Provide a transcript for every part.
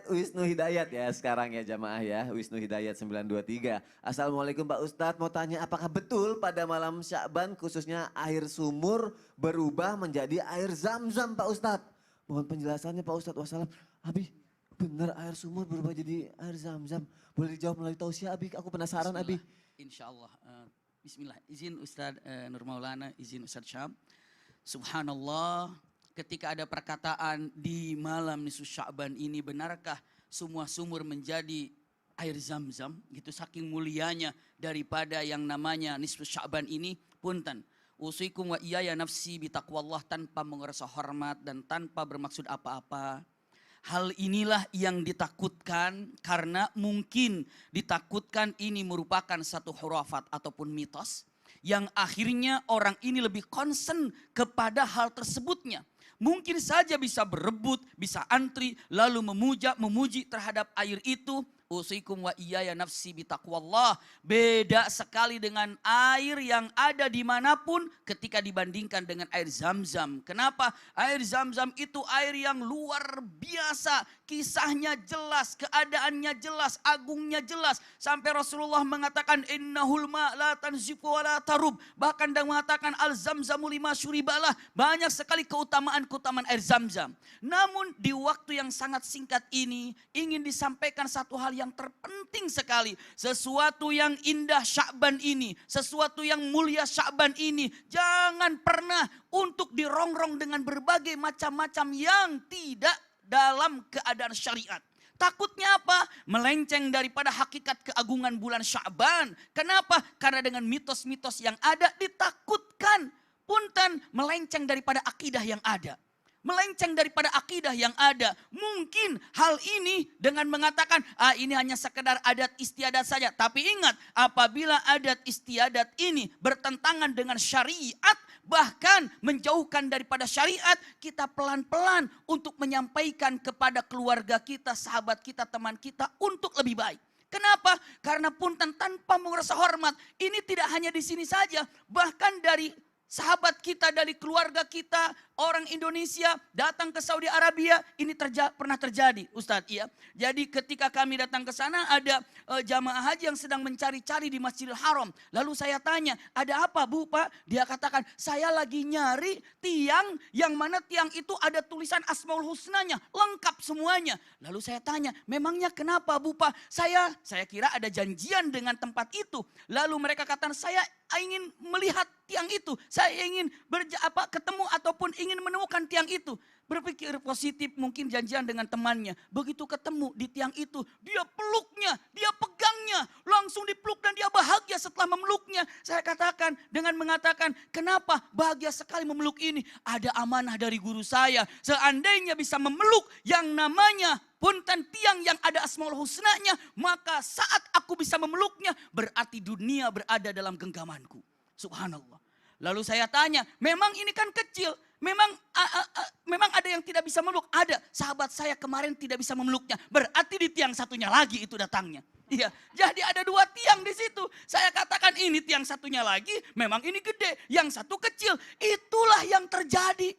@Wisnu Hidayat ya sekarang ya jamaah ya. Wisnu Hidayat 923. Assalamualaikum Pak Ustadz, mau tanya apakah betul pada malam Sya'ban khususnya air sumur berubah menjadi air zam-zam Pak Ustadz? Mohon penjelasannya Pak Ustadz. Wassalam. Abi, benar air sumur berubah jadi air zam-zam? Boleh dijawab melalui tausiah Abi? Aku penasaran Abi. Insyaallah. Bismillah. Izin Ustadz Nur Maulana, izin Ustadz Syam. Subhanallah, ketika ada perkataan di malam nisfu Sya'ban ini, benarkah semua sumur menjadi air zam-zam? Gitu saking mulianya daripada yang namanya nisfu Sya'ban ini. Punten, usikum wa iyaya nafsi bitaqwallah, tanpa mengerasa hormat dan tanpa bermaksud apa-apa. Hal inilah yang ditakutkan, karena mungkin ditakutkan ini merupakan satu khurafat ataupun mitos yang akhirnya orang ini lebih concern kepada hal tersebutnya. Mungkin saja bisa berebut, bisa antri, lalu memuji terhadap air itu. Usikum wa iyaya nafsi bitaqwallah. Beda sekali dengan air yang ada dimanapun ketika dibandingkan dengan air zam-zam. Kenapa? Air zam-zam itu air yang luar biasa. Kisahnya jelas, keadaannya jelas, agungnya jelas. Sampai Rasulullah mengatakan innahul ma la tanzifu wa la tarub. Bahkan dan mengatakan al zamzamu lima syuribalah. Banyak sekali keutamaan air zam-zam. Namun di waktu yang sangat singkat ini ingin disampaikan satu hal yang terpenting sekali. Sesuatu yang indah Sya'ban ini, sesuatu yang mulia Sya'ban ini, jangan pernah untuk dirongrong dengan berbagai macam-macam yang tidak dalam keadaan syariat. Takutnya apa? Melenceng daripada hakikat keagungan bulan Sya'ban. Kenapa? Karena dengan mitos-mitos yang ada ditakutkan. Punten, melenceng daripada akidah yang ada. Melenceng daripada akidah yang ada. Mungkin hal ini dengan mengatakan ini hanya sekedar adat istiadat saja. Tapi ingat, apabila adat istiadat ini bertentangan dengan syariat, bahkan menjauhkan daripada syariat, kita pelan-pelan untuk menyampaikan kepada keluarga kita, sahabat kita, teman kita untuk lebih baik. Kenapa? Karena punten tanpa merasa hormat. Ini tidak hanya di sini saja, bahkan dari sahabat kita, dari keluarga kita, orang Indonesia datang ke Saudi Arabia, ini pernah terjadi Ustadz ya. Jadi ketika kami datang ke sana ada jamaah haji yang sedang mencari-cari di Masjidil Haram. Lalu saya tanya, ada apa Bu Pak? Dia katakan, saya lagi nyari tiang yang mana tiang itu ada tulisan Asmaul Husnanya, lengkap semuanya. Lalu saya tanya, memangnya kenapa Bu Pak? Saya kira ada janjian dengan tempat itu. Lalu mereka katakan, saya ingin melihat tiang itu. Saya ingin ketemu ataupun ingin menemukan tiang itu. Berpikir positif, mungkin janjian dengan temannya. Begitu ketemu di tiang itu, dia peluknya, dia pegangnya. Langsung dipeluk dan dia bahagia setelah memeluknya. Saya katakan dengan mengatakan, kenapa bahagia sekali memeluk ini? Ada amanah dari guru saya. Seandainya bisa memeluk yang namanya punten tiang yang ada Asmaul Husnanya, maka saat aku bisa memeluknya, berarti dunia berada dalam genggamanku. Subhanallah. Lalu saya tanya, memang ini kan kecil, memang ada yang tidak bisa memeluk. Ada, sahabat saya kemarin tidak bisa memeluknya, berarti di tiang satunya lagi itu datangnya. Iya, jadi ada dua tiang di situ. Saya katakan ini tiang satunya lagi, memang ini gede, yang satu kecil. Itulah yang terjadi.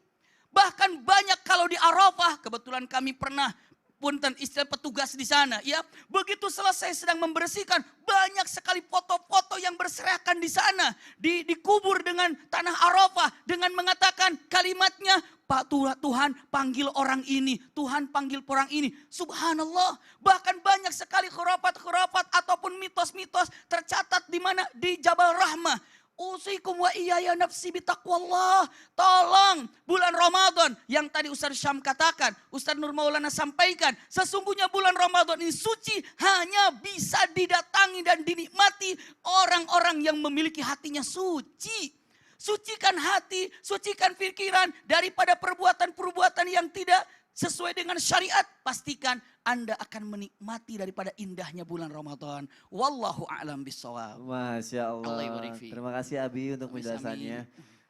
Bahkan banyak kalau di Arafah, kebetulan kami pernah punten istilah petugas di sana ya. Begitu selesai sedang membersihkan, banyak sekali foto-foto yang berserakan di sana. Dikubur dengan tanah Arafah dengan mengatakan kalimatnya, Pak Tuhan panggil orang ini, Tuhan panggil orang ini. Subhanallah, bahkan banyak sekali khurafat-khurafat ataupun mitos-mitos tercatat di mana? Di Jabal Rahmah. Usikum wa iyaya nafsi bitaqwallah. Tolong bulan Ramadan yang tadi Ustaz Syam katakan, Ustaz Nur Maulana sampaikan, sesungguhnya bulan Ramadan ini suci hanya bisa didatangi dan dinikmati orang-orang yang memiliki hatinya suci. Sucikan hati, sucikan pikiran daripada perbuatan-perbuatan yang tidak sesuai dengan syariat. Pastikan Anda akan menikmati daripada indahnya bulan Ramadan. Wallahu a'lam bishawab. Masya Allah. Terima kasih Abi untuk penjelasannya.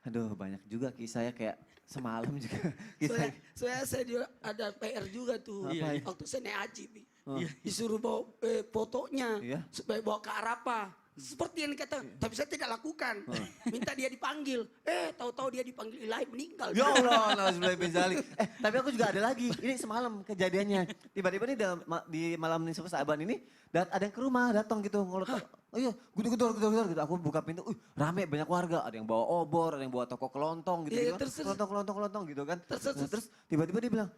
Aduh, banyak juga kisahnya kayak semalam juga. Saya juga ada PR juga tuh. Waktu saya naik haji nih. Oh. Disuruh bawa fotonya supaya bawa ke Arafah. seperti yang kata, tapi saya tidak lakukan. Minta dia dipanggil. Tahu-tahu dia dipanggil ilahi meninggal. Ya Allah, nauzubillah min dzalik. Tapi aku juga ada lagi. Ini semalam kejadiannya. Tiba-tiba nih di malam nisfu Sa'ban ini ada yang ke rumah datang gitu ngolot. Oh iya, gedor gitu. Aku buka pintu, rame banyak warga. Ada yang bawa obor, ada yang bawa toko kelontong gitu. Iya, Kan. terus. Kelontong gitu kan. Terus. Terus tiba-tiba dia bilang,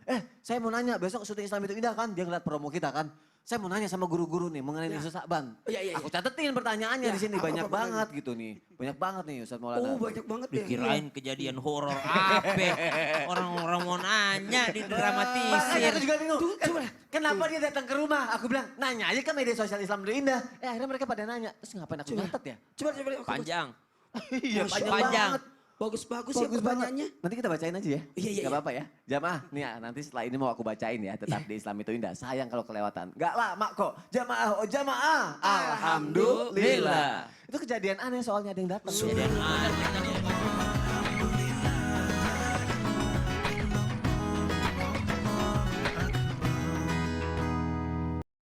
saya mau nanya besok syuting Islam itu indah kan? Dia ngeliat promo kita kan. Saya mau nanya sama guru-guru nih mengenai nisfu Sa'ban. Iya. Aku catetin pertanyaannya Ya, di sini apa banyak pertanyaan? banget gitu nih. Banyak banget nih Ustaz Maulana. Oh banyak banget ya. Dikirain kejadian horor apa? Orang-orang mau nanya di Makanya dramatisir. aku juga bingung. Tuh, coba. Kenapa dia datang ke rumah? Aku bilang, nanya aja kan media sosial Islam itu indah. Akhirnya mereka pada nanya. Terus ngapain aku nyatet ya? Coba. Panjang. Iya, Panjang. Bagus ya Bagus banget. pertanyaannya. Nanti kita bacain aja ya. Iya. Gak apa-apa ya. Jamaah, nih ya, nanti setelah ini mau aku bacain ya. Tetap di Islam itu indah. Sayang kalau kelewatan. Gak lama kok. Jamaah. Alhamdulillah. Itu kejadian aneh soalnya ada yang datang. Kejadian aneh.